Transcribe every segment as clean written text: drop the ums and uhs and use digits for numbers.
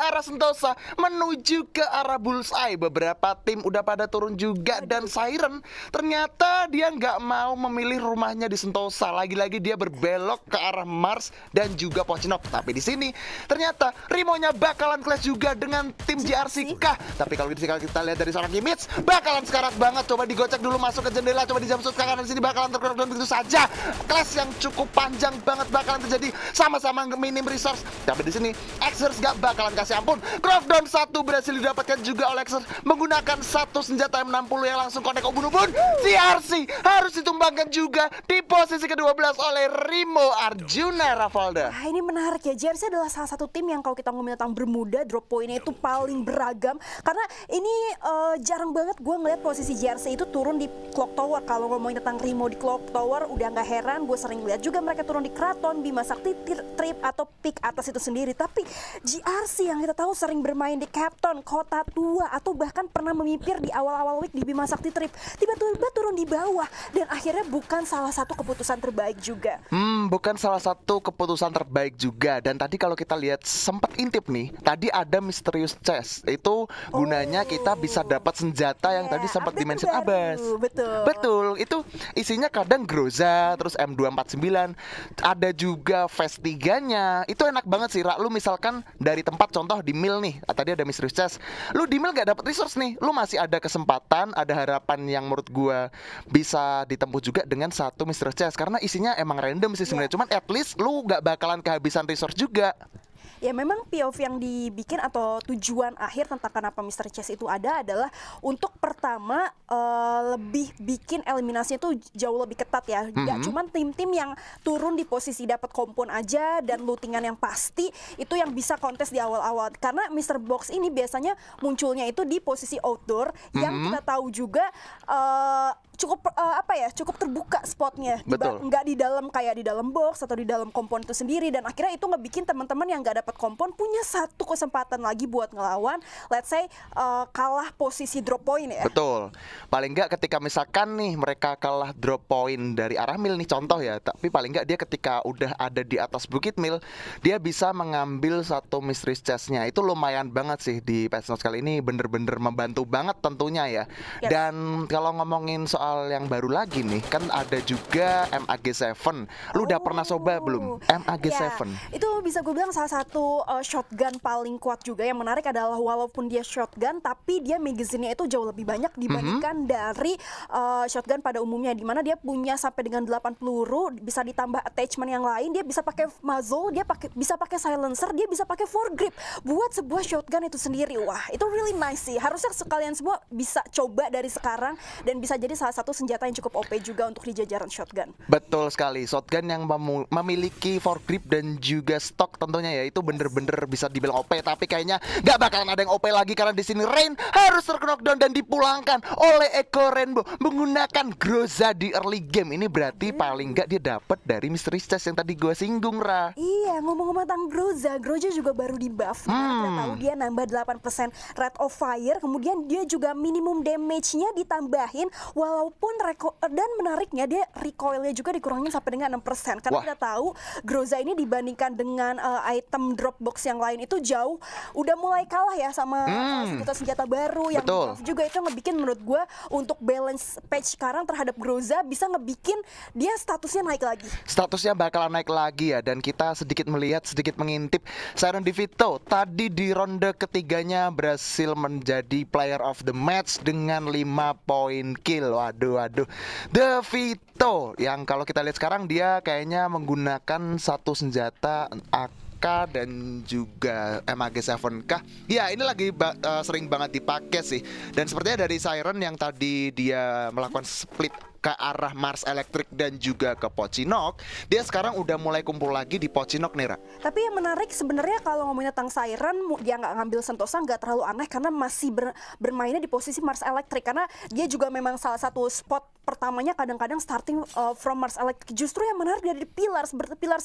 arah Sentosa menuju ke arah Bullseye. Beberapa tim udah pada turun juga dan Siren ternyata dia nggak mau memilih rumahnya di Sentosa. Lagi-lagi dia berbelok ke arah Mars dan juga Pochinok. Tapi di sini ternyata Rimo-nya bakalan clash juga dengan tim JRC kah? Tapi kalau kita lihat dari seorang Kimits bakalan sekarat banget. Coba digocek dulu masuk ke jendela, coba dijamsut ke kanan, di sini bakalan terkena begitu saja. Clash yang cukup panjang banget bakalan terjadi, sama-sama minim resource. Tapi di sini Exers gak bakalan kasih ampun. Crackdown 1 berhasil didapatkan juga oleh Exers menggunakan satu senjata M60 yang langsung connect ubun-ubun. JRC harus ditumbangkan juga di posisi ke-12 oleh Rimo Arjuna Ravalda. Nah, ini menarik ya. JRC adalah salah satu tim yang kalau kita ngomongin tentang Bermuda, drop pointnya itu paling beragam. Karena ini jarang banget gue ngeliat posisi JRC itu turun di Clock Tower. Kalau ngomongin tentang Rimo di Clock Tower, udah nggak heran. Gue sering lihat juga mereka turun di Kraton, Bima Sakti, Trip atau Peak atas itu sendiri. Tapi JRC yang kita tahu sering bermain di Captain, Kota Tua, atau bahkan pernah memipir di awal-awal week di Bima Sakti Trip, tiba-tiba turun di bawah dan akhirnya bukan salah satu keputusan terbaik juga. Bukan salah satu keputusan terbaik juga. Dan tadi kalau kita lihat sempat intip nih, tadi ada Mysterious Chest. Itu gunanya kita bisa dapat senjata yang tadi sempat dimention Abbas. Betul. Itu isinya kadang Groza, terus M249, ada juga Phase 3-nya. Itu enak banget sih, Ra. Lu misalkan dari tempat contoh di mill nih, tadi ada Mysterious Chest. Lu di mill gak dapat resource nih, lu masih ada kesempatan, ada harapan yang menurut gua bisa ditempuh juga dengan satu Mysterious Chest. Karena isinya emang random sih sebenarnya. Cuman at least lu gak bakalan kehabisan resource juga. Ya memang POV yang dibikin atau tujuan akhir tentang kenapa Mr. Chess itu ada adalah untuk pertama lebih bikin eliminasinya itu jauh lebih ketat ya. Gak cuman tim-tim yang turun di posisi dapat kompon aja dan lootingan yang pasti itu yang bisa kontes di awal-awal. Karena Mr. Box ini biasanya munculnya itu di posisi outdoor yang kita tahu juga cukup terbuka spotnya, nggak di dalam kayak di dalam box atau di dalam kompon itu sendiri, dan akhirnya itu ngebikin teman-teman yang nggak dapat kompon punya satu kesempatan lagi buat ngelawan, let's say kalah posisi drop point ya. Betul. Paling nggak ketika misalkan nih mereka kalah drop point dari arah mill nih contoh ya, tapi paling nggak dia ketika udah ada di atas bukit mill dia bisa mengambil satu mystery chest-nya. Itu lumayan banget sih di patch notes kali ini, bener-bener membantu banget tentunya ya. Yes. Dan kalau ngomongin soal yang baru lagi nih, kan ada juga MAG7. Lu udah pernah coba belum MAG7? Ya, itu bisa gue bilang salah satu shotgun paling kuat juga. Yang menarik adalah walaupun dia shotgun, tapi dia magazine-nya itu jauh lebih banyak dibandingkan dari shotgun pada umumnya, dimana dia punya sampai dengan 8 peluru, bisa ditambah attachment yang lain, dia bisa pakai muzzle, dia bisa pakai silencer, dia bisa pakai foregrip buat sebuah shotgun itu sendiri. Wah, itu really nice sih. Harusnya sekalian semua bisa coba dari sekarang dan bisa jadi salah satu senjata yang cukup OP juga untuk di jajaran shotgun. Betul sekali, shotgun yang memiliki foregrip dan juga stok tentunya ya, itu bener-bener bisa dibilang OP. Tapi kayaknya gak bakalan ada yang OP lagi karena di sini Rain harus terknockdown dan dipulangkan oleh Echo Rainbow menggunakan Groza di early game. Ini berarti paling gak dia dapat dari Mystery Chest yang tadi gue singgung, Ra. Iya, ngomong-ngomong tentang Groza juga baru di buff. Kita tahu dia nambah 8% rate of fire, kemudian dia juga minimum damage-nya ditambahin, walaupun dan menariknya dia recoil-nya juga dikurangin sampai dengan 6%. Karena kita tahu Groza ini dibandingkan dengan item dropbox yang lain itu jauh udah mulai kalah ya sama senjata-senjata baru yang buff juga. Itu ngebikin menurut gue untuk balance patch sekarang terhadap Groza bisa ngebikin dia statusnya naik lagi. Statusnya bakalan naik lagi ya. Dan kita sedikit melihat, sedikit mengintip Siren DeVito tadi di ronde ketiganya berhasil menjadi player of the match dengan 5 poin kill. Waduh DeVito yang kalau kita lihat sekarang dia kayaknya menggunakan satu senjata AK dan juga MAG7K. Ya, ini lagi sering banget dipakai sih. Dan sepertinya dari Siren yang tadi dia melakukan split ke arah Mars Electric dan juga ke Pochinok, dia sekarang udah mulai kumpul lagi di Pochinok nih, Ra. Tapi yang menarik sebenarnya kalau ngomongin tentang Siren, dia nggak ngambil Sentosa nggak terlalu aneh karena masih bermainnya di posisi Mars Electric, karena dia juga memang salah satu spot pertamanya kadang-kadang starting from Mars Electric. Justru yang menarik dari Pillars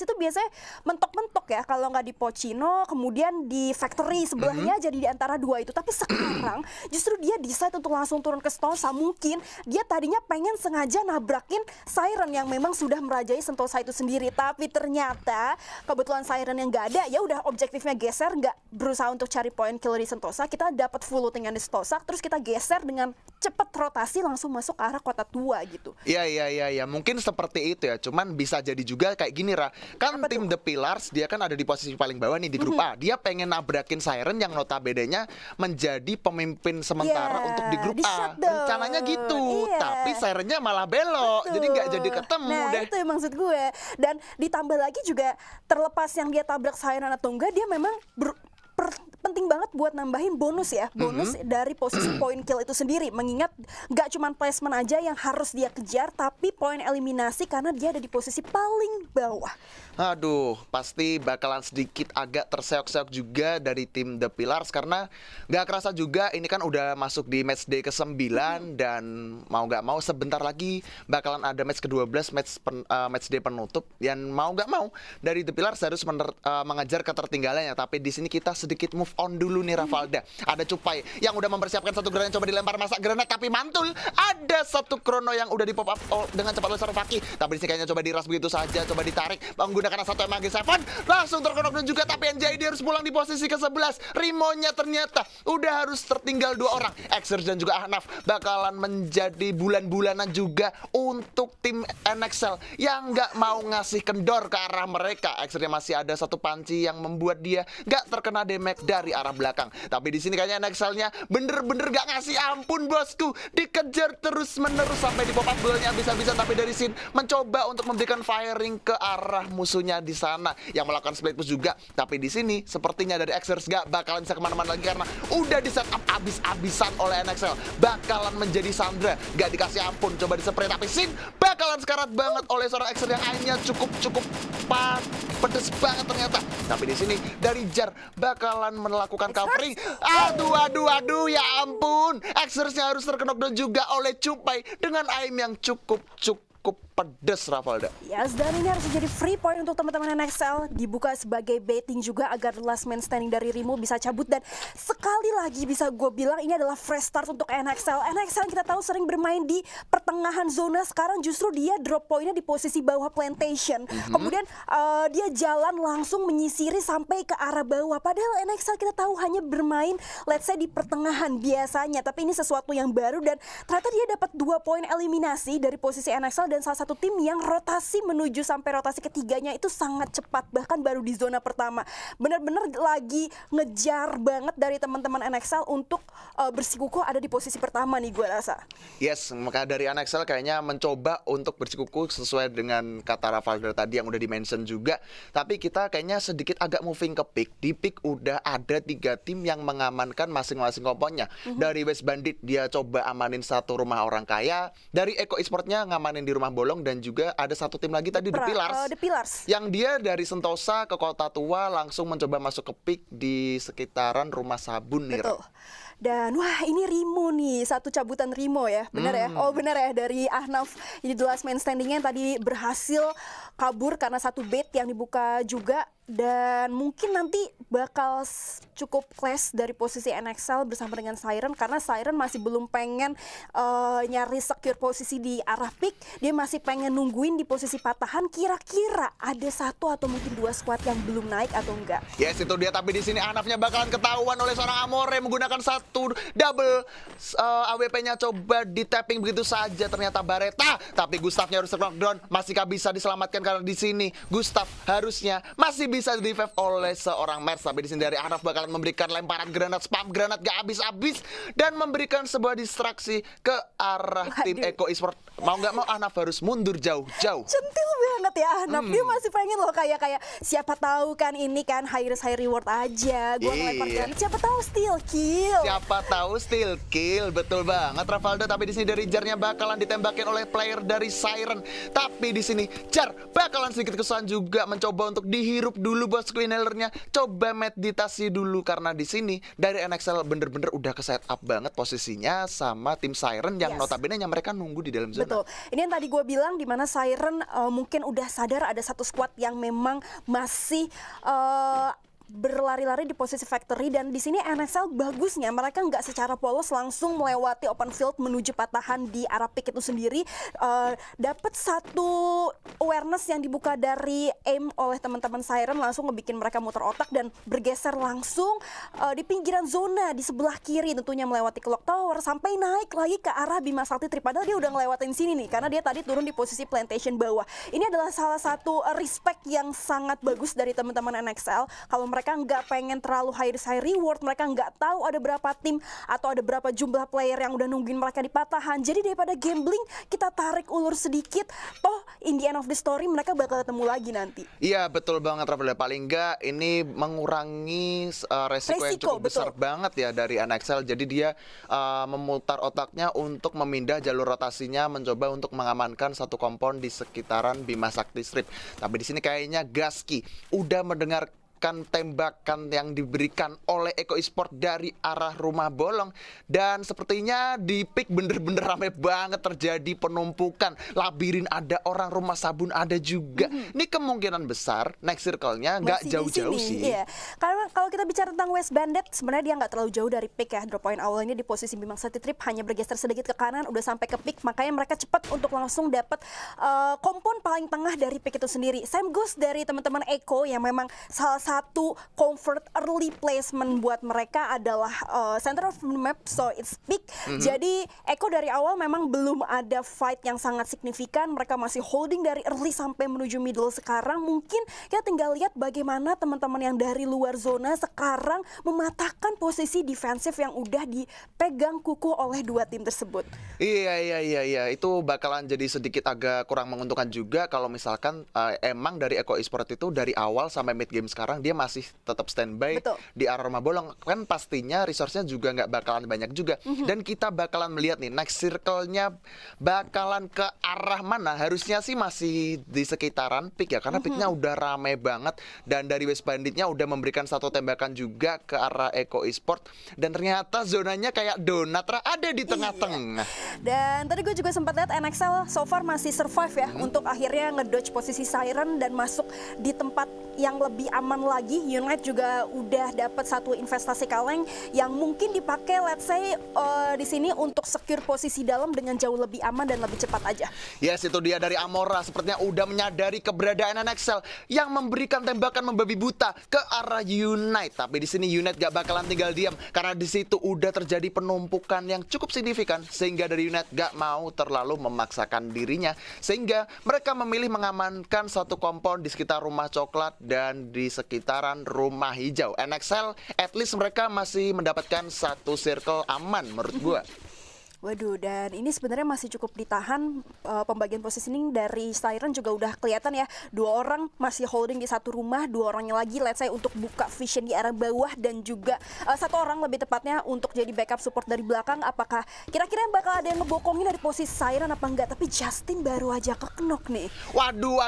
itu biasanya mentok-mentok ya kalau nggak di Pochinok, kemudian di Factory sebelahnya jadi di antara dua itu. Tapi sekarang justru dia decide untuk langsung turun ke Sentosa. Mungkin dia tadinya pengen sengaja aja nabrakin Siren yang memang sudah merajai Sentosa itu sendiri. Tapi ternyata kebetulan Siren yang nggak ada, ya udah objektifnya geser, nggak berusaha untuk cari poin kill di Sentosa. Kita dapat full looting yang di Sentosa, terus kita geser dengan cepat rotasi langsung masuk ke arah kota tua gitu. Iya, mungkin seperti itu ya. Cuman bisa jadi juga kayak gini, Ra. Kan Apa tim tuh? The Pillars dia kan ada di posisi paling bawah nih di grup A. Dia pengen nabrakin Siren yang notabene-nya menjadi pemimpin sementara Iya, untuk di grup di A. shutdown. Rencananya gitu. Iya. Tapi Sirennya malah belok. Jadi nggak jadi ketemu Nah, deh. itu yang maksud gue. Dan ditambah lagi juga terlepas yang dia tabrak Siren atau enggak, dia memang penting banget buat nambahin bonus ya, bonus dari posisi poin kill itu sendiri. Mengingat nggak cuma placement aja yang harus dia kejar, tapi poin eliminasi karena dia ada di posisi paling bawah. Aduh, pasti bakalan sedikit agak terseok-seok juga dari tim The Pillars karena nggak kerasa juga ini kan udah masuk di match day ke-9 dan mau nggak mau sebentar lagi bakalan ada match ke-12, match day penutup yang mau nggak mau dari The Pillars harus mengejar ketertinggalannya. Tapi di sini kita sedikit move on dulu nih, Ravalda. Ada Cupai yang udah mempersiapkan satu granat, coba dilempar masa granat tapi mantul. Ada satu krono yang udah di pop up dengan cepat oleh seorang Faki, tapi di sini kayaknya coba diras begitu saja, coba ditarik menggunakan satu MG7 langsung terkenok juga, tapi NJ dia harus pulang di posisi ke-11. Rimonya ternyata udah harus tertinggal 2 orang. Exers dan juga Ahnaf bakalan menjadi bulan-bulanan juga untuk tim NXL yang nggak mau ngasih kendor ke arah mereka. Exersnya masih ada satu panci yang membuat dia nggak terkena damage dari arah belakang. Tapi di sini kayaknya NXL-nya bener-bener nggak ngasih ampun, bosku. Dikejar terus-menerus sampai di pop-up goalnya bisa-bisa, tapi dari sini mencoba untuk memberikan firing ke arah musuhnya di sana yang melakukan split push juga. Tapi di sini sepertinya dari Exers gak bakalan bisa kemana-mana lagi karena udah di setup abis-abisan oleh NXL. Bakalan menjadi Sandra, gak dikasih ampun, coba dispray tapi Sin bakalan sekarat banget oleh seorang Exers yang ainnya cukup pedes banget ternyata. Tapi di sini dari Jar bakalan melakukan covering. Aduh, ya ampun. Exersnya harus terkenok dan juga oleh Cupai dengan aim yang cukup pedes, Ravalda. Yes, dan ini harus jadi free point untuk teman-teman NXL, dibuka sebagai baiting juga agar last man standing dari Rimo bisa cabut. Dan sekali lagi bisa gue bilang ini adalah fresh start untuk NXL. NXL kita tahu sering bermain di pertengahan zona, sekarang justru dia drop poinnya di posisi bawah plantation. Kemudian dia jalan langsung menyisiri sampai ke arah bawah. Padahal NXL kita tahu hanya bermain let's say di pertengahan biasanya, tapi ini sesuatu yang baru dan ternyata dia dapat 2 poin eliminasi dari posisi NXL dan salah satu tim yang rotasi menuju sampai rotasi ketiganya itu sangat cepat, bahkan baru di zona pertama. Benar-benar lagi ngejar banget dari teman-teman NXL untuk bersikukuh ada di posisi pertama nih gue rasa. Yes, maka dari NXL kayaknya mencoba untuk bersikukuh sesuai dengan kata Ravalda tadi yang udah di-mention juga. Tapi kita kayaknya sedikit agak moving ke pick. Di pick udah ada 3 tim yang mengamankan masing-masing komponnya. Dari West Bandit dia coba amanin satu rumah orang kaya, dari Eko Esportnya ngamanin di rumah bolong, dan juga ada satu tim lagi tadi The Pillars yang dia dari Sentosa ke Kota Tua langsung mencoba masuk ke pick di sekitaran rumah sabun nih. Betul. Dan wah ini Rimo nih, satu cabutan Rimo ya, benar ya? Oh benar ya, dari Ahnaf. Ini the last man standing-nya yang tadi berhasil kabur karena satu bait yang dibuka juga. Dan mungkin nanti bakal cukup clash dari posisi NXL bersama dengan Siren, karena Siren masih belum pengen nyari secure posisi di arah pick. Dia masih pengen nungguin di posisi patahan, kira-kira ada 1 atau mungkin 2 squad yang belum naik atau enggak. Yes, itu dia. Tapi di sini Ahnafnya bakalan ketahuan oleh seorang Amore menggunakan satu double AWP-nya, coba di tapping begitu saja ternyata Bareta. Tapi Gustafnya harus knockdown, masihkah bisa diselamatkan karena di sini Gustaf harusnya masih bisa di revive oleh seorang Mers. Tapi di sini dari Ahnaf bakalan memberikan lemparan granat, spam granat gak habis-habis dan memberikan sebuah distraksi ke arah tim Eko Esport. Mau nggak mau Ahnaf harus mundur jauh-jauh. Centil banget ya Ahnaf. Dia masih pengen loh kayak siapa tahu kan ini kan high risk high reward aja. Gua ngelempar granat, siapa tahu steal kill. Siapa tahu steal kill, betul banget Ravalda. Tapi di sini dari Jarnya bakalan ditembakin oleh player dari Siren. Tapi di sini Jar bakalan sedikit kesusahan juga mencoba untuk dihirup dulu bos Queenellernya. Coba meditasi dulu karena di sini dari NXL bener-bener udah ke setup banget posisinya sama tim Siren yang notabene-nya mereka nunggu di dalam zona. Betul. Ini yang tadi gue bilang di mana Siren mungkin udah sadar ada satu squad yang memang masih berlari-lari di posisi factory, dan di sini NXL bagusnya mereka nggak secara polos langsung melewati open field menuju patahan di arah pick itu sendiri. Dapat satu awareness yang dibuka dari aim oleh teman-teman Siren, langsung ngebikin mereka muter otak dan bergeser langsung di pinggiran zona di sebelah kiri, tentunya melewati clock tower sampai naik lagi ke arah Bima Sakti Trip. Padahal dia udah ngelewatin sini nih karena dia tadi turun di posisi plantation bawah. Ini adalah salah satu respect yang sangat bagus dari teman-teman NXL. Kalau mereka nggak pengen terlalu high risk high reward, mereka nggak tahu ada berapa tim atau ada berapa jumlah player yang udah nungguin mereka di patahan. Jadi daripada gambling, kita tarik ulur sedikit. Toh in the end of the story mereka bakal ketemu lagi nanti. Iya betul banget Rafael. Paling nggak ini mengurangi resiko yang cukup besar banget ya dari NXL. Jadi dia memutar otaknya untuk memindah jalur rotasinya, mencoba untuk mengamankan satu kompon di sekitaran Bima Sakti Strip. Tapi di sini kayaknya Gaski udah mendengar tembakan yang diberikan oleh Eko Esport dari arah rumah bolong, dan sepertinya di pick bener-bener rame banget, terjadi penumpukan, labirin ada orang, rumah sabun ada juga. Ini kemungkinan besar next circle-nya nggak jauh-jauh sih. Iya. Karena kalau kita bicara tentang West Bandit, sebenarnya dia nggak terlalu jauh dari pick ya. Drop point awalnya di posisi Bima Sakti Trip, hanya bergeser sedikit ke kanan udah sampai ke pick, makanya mereka cepat untuk langsung dapat kompon paling tengah dari pick itu sendiri. Same goes dari teman-teman Eko yang memang salah satu comfort early placement buat mereka adalah center of the map, so it's pick. Jadi Eko dari awal memang belum ada fight yang sangat signifikan, mereka masih holding dari early sampai menuju middle. Sekarang mungkin kita tinggal lihat bagaimana teman-teman yang dari luar zona sekarang mematahkan posisi defensif yang udah dipegang kukuh oleh dua tim tersebut. Iya, itu bakalan jadi sedikit agak kurang menguntungkan juga kalau misalkan emang dari Eko Esport itu dari awal sampai mid game sekarang dia masih tetap standby di arah rumah bolong. Kan pastinya resource-nya juga nggak bakalan banyak juga. Dan kita bakalan melihat nih next circle-nya bakalan ke arah mana. Harusnya sih masih di sekitaran pick ya, karena picknya udah rame banget. Dan dari West Banditnya udah memberikan satu tembakan juga ke arah Eko Esport, dan ternyata zonanya kayak donat ada di tengah-tengah. Dan tadi gue juga sempat lihat NXL so far masih survive ya untuk akhirnya ngedodge posisi Siren dan masuk di tempat yang lebih aman lagi. Unite juga udah dapat satu investasi kaleng yang mungkin dipakai let's say di sini untuk secure posisi dalam dengan jauh lebih aman dan lebih cepat aja. Yes, itu dia dari Amora, sepertinya udah menyadari keberadaan NXL yang memberikan tembakan membabi buta ke arah Unite. Tapi di sini Unite gak bakalan tinggal diam, karena di situ udah terjadi penumpukan yang cukup signifikan, sehingga dari Unite gak mau terlalu memaksakan dirinya, sehingga mereka memilih mengamankan satu kompon di sekitar rumah coklat dan di sekitaran rumah hijau. NXL at least mereka masih mendapatkan satu circle aman menurut gua. Waduh, dan ini sebenarnya masih cukup ditahan. Pembagian positioning dari Siren juga udah kelihatan ya. Dua orang masih holding di satu rumah, dua orangnya lagi let's say untuk buka vision di arah bawah, dan juga satu orang lebih tepatnya untuk jadi backup support dari belakang. Apakah kira-kira bakal ada yang ngebokongin dari posisi Siren apa enggak? Tapi Justin baru aja kekenok nih. Waduh,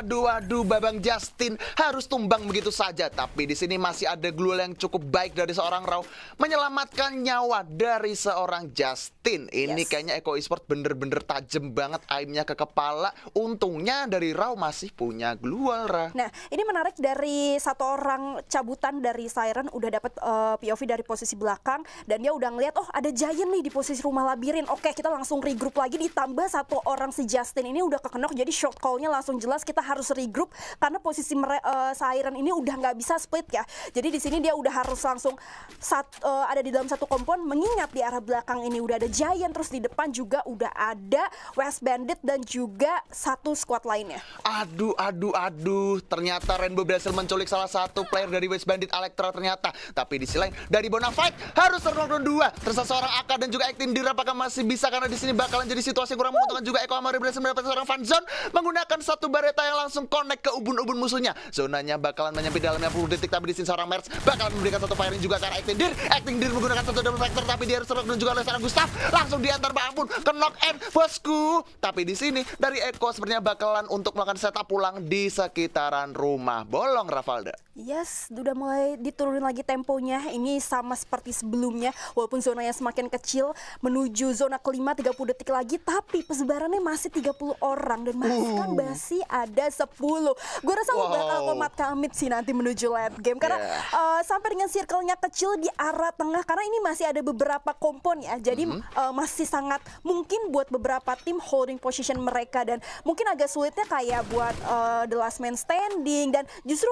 Babang Justin harus tumbang begitu saja. Tapi di sini masih ada glue yang cukup baik dari seorang Raw menyelamatkan nyawa dari seorang Justin. Ini kayaknya Eko Esport bener-bener tajem banget aimnya ke kepala. Untungnya dari Raw masih punya glual, Ra. Nah, ini menarik dari satu orang cabutan dari Siren udah dapat POV dari posisi belakang, dan dia udah ngeliat oh ada Giant nih di posisi rumah labirin. Oke, kita langsung regroup lagi, ditambah satu orang si Justin ini udah kekenok, jadi short call-nya langsung jelas kita harus regroup karena posisi Siren ini udah nggak bisa split ya. Jadi di sini dia udah harus langsung ada di dalam satu kompon, mengingat di arah belakang ini udah ada Giant, terus di depan juga udah ada West Bandit dan juga satu squad lainnya. Aduh, ternyata Rainbow berhasil menculik salah satu player dari West Bandit, Elektra ternyata. Tapi di sisi lain dari Bonafide harus terlalu dua. Terus seorang AK dan juga Ektindir apakah masih bisa, karena di sini bakalan jadi situasi yang kurang menguntungkan juga. Eko Amari berhasil mendapatkan seorang fan zone menggunakan satu bareta yang langsung connect ke ubun-ubun musuhnya. Zonanya bakalan menyempit dalamnya 10 detik, tapi di sini seorang Merz bakalan memberikan satu firing juga ke arah Ektindir. Ektindir menggunakan satu double factor, tapi dia harus terlalu dan juga oleh seorang Gustaf langsung di tanpa ampun, ke knock end bosku. Tapi di sini dari Eko sepertinya bakalan untuk melakukan setup pulang di sekitaran rumah bolong, Ravalda. Yes, udah mulai diturunin lagi temponya. Ini sama seperti sebelumnya, walaupun zonanya semakin kecil, menuju zona kelima 30 detik lagi, tapi persebarannya masih 30 orang dan masih ada 10. Gue rasa lo bakal komat kamit sih nanti menuju late game karena sampai dengan circle-nya kecil di arah tengah, karena ini masih ada beberapa kompon ya. Jadi masih sangat mungkin buat beberapa tim holding position mereka, dan mungkin agak sulitnya kayak buat the last man standing, dan justru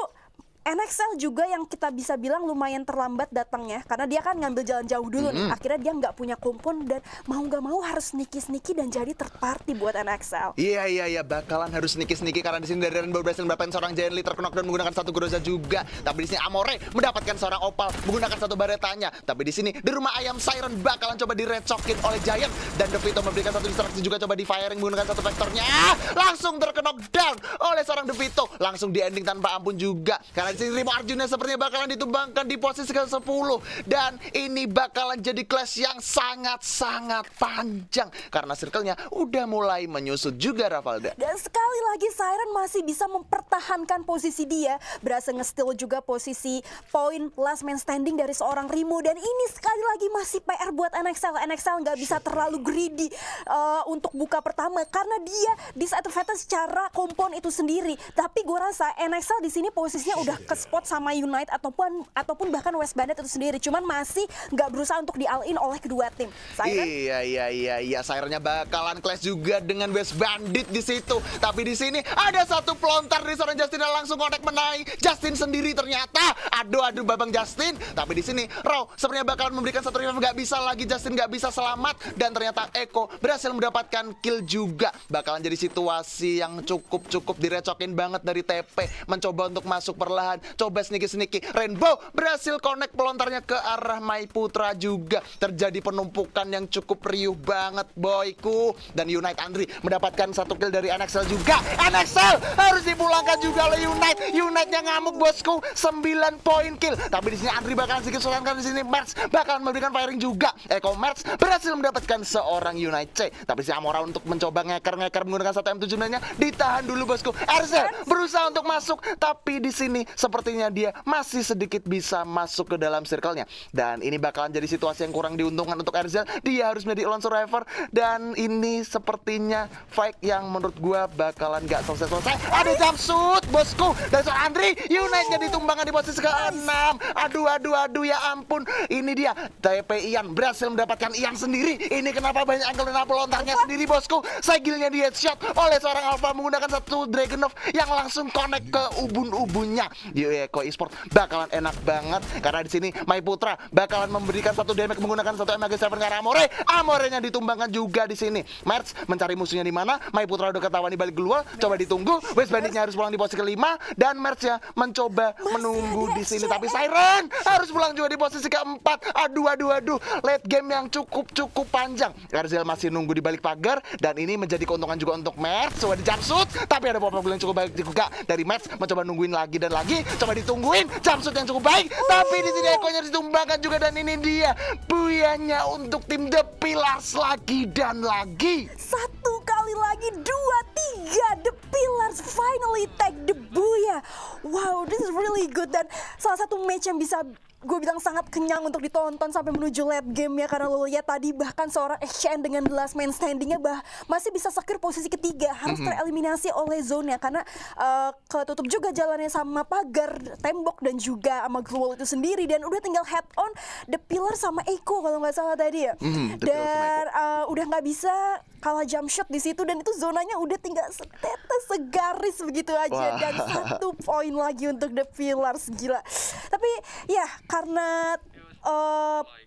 NXL juga yang kita bisa bilang lumayan terlambat datangnya karena dia kan ngambil jalan jauh dulu nih. Akhirnya dia nggak punya kompon dan mau nggak mau harus sneaky dan jadi third party buat NXL. Iya, bakalan harus sneaky karena di sini dari Rainbow berhasil mendapatkan seorang Giant Lee terknok dan menggunakan satu Groza juga. Tapi di sini Amore mendapatkan seorang Opal menggunakan satu baretanya. Tapi di sini di rumah ayam Siren bakalan coba direcokin oleh Giant, dan Devito memberikan satu distraksi juga, coba di firing menggunakan satu vektornya. Langsung terknok down oleh seorang Devito, langsung di ending tanpa ampun juga. Karena di sini Rimo Arjuna sepertinya bakalan ditumbangkan di posisi ke-10, dan ini bakalan jadi clash yang sangat-sangat panjang karena circle-nya udah mulai menyusut juga, Ravalda. Dan sekali lagi Siren masih bisa mempertahankan posisi dia, berhasil nge-steal juga posisi poin last man standing dari seorang Rimo, dan ini sekali lagi masih PR buat NXL. NXL nggak bisa terlalu greedy untuk buka pertama karena dia disadvantage secara kompon itu sendiri. Tapi gue rasa NXL di sini posisinya udah ke spot sama Unite ataupun bahkan West Bandit itu sendiri, cuman masih nggak berusaha untuk di all in oleh kedua tim. Siren? Iya, Sirennya bakalan clash juga dengan West Bandit di situ. Tapi di sini ada satu pelontar dari seorang Justin yang langsung connect menaik. Justin sendiri ternyata. Aduh babang Justin. Tapi di sini Raw sebenarnya bakalan memberikan satu revive, nggak bisa lagi, Justin nggak bisa selamat, dan ternyata Eko berhasil mendapatkan kill juga. Bakalan jadi situasi yang cukup direcokin banget dari TP, mencoba untuk masuk perlahan, coba sneaky. Rainbow berhasil connect pelontarnya ke arah Mai Putra juga. Terjadi penumpukan yang cukup riuh banget, boyku. Dan Unite Andri mendapatkan satu kill dari NXL juga. NXL harus dipulangkan juga oleh Unite. Unite-nya ngamuk, bosku. 9 poin kill. Tapi di sini Andri bakalan sedikit kesulitan, di sini Merz bakalan memberikan firing juga. Eko Merz berhasil mendapatkan seorang Unite C. Tapi si Amora untuk mencoba ngeker menggunakan satu M79-nya ditahan dulu, bosku. RZ berusaha untuk masuk, tapi di sini sepertinya dia masih sedikit bisa masuk ke dalam circle-nya. Dan ini bakalan jadi situasi yang kurang diuntungkan untuk Erzel. Dia harus menjadi lone survivor, dan ini sepertinya fight yang menurut gua bakalan gak selesai. Ada jumpsuit, bosku. Dan soal Andri, Unite-nya ditumbangkan di posisi ke-6. Aduh, ya ampun. Ini dia, TP Ian berhasil mendapatkan Ian sendiri. Ini kenapa banyak angle dan pelontarnya sendiri, bosku. Segilnya di headshot oleh seorang Alpha menggunakan satu Dragunov yang langsung connect ke ubun-ubunnya. Di Eko Esport bakalan enak banget karena di sini Mai Putra bakalan memberikan satu damage menggunakan satu MG7 ke arah Amore. Amorenya ditumbangkan juga di sini. Merz mencari musuhnya di mana? Mai Putra udah ketahuan di balik gua, coba ditunggu. West Banditnya harus pulang di posisi ke-5, dan Merz ya mencoba menunggu di sini, tapi Siren harus pulang juga di posisi ke-4. Aduh, late game yang cukup panjang. Erzel masih nunggu di balik pagar, dan ini menjadi keuntungan juga untuk Merz. Coba di jumpsuit, tapi ada pop yang cukup baik juga dari Merz, mencoba nungguin lagi dan lagi, coba ditungguin jumpsuit yang cukup baik, tapi di sini Ekonya ditumbangkan juga, dan ini dia buyanya untuk tim The Pillars lagi dan lagi. Satu kali lagi, 2, 3, The Pillars finally take the Booyah. Wow, this is really good, dan salah satu match yang bisa gue bilang sangat kenyang untuk ditonton sampai menuju late game ya, karena lo lihat tadi bahkan seorang HCN dengan the last man standingnya masih bisa secure posisi ketiga, harus tereliminasi oleh zone-nya karena ketutup juga jalannya sama pagar, tembok, dan juga sama glue itu sendiri, dan udah tinggal head on The Pillar sama Eko kalau nggak salah tadi ya. Dan udah nggak bisa kalah jump shot di situ, dan itu zonanya udah tinggal setetes segaris begitu aja. Dan 1 poin lagi untuk The Pillars, gila. Tapi ya karena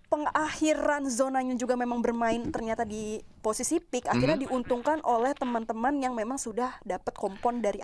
pengakhiran zonanya juga memang bermain ternyata di posisi pick, akhirnya diuntungkan oleh teman-teman yang memang sudah dapat kompon dari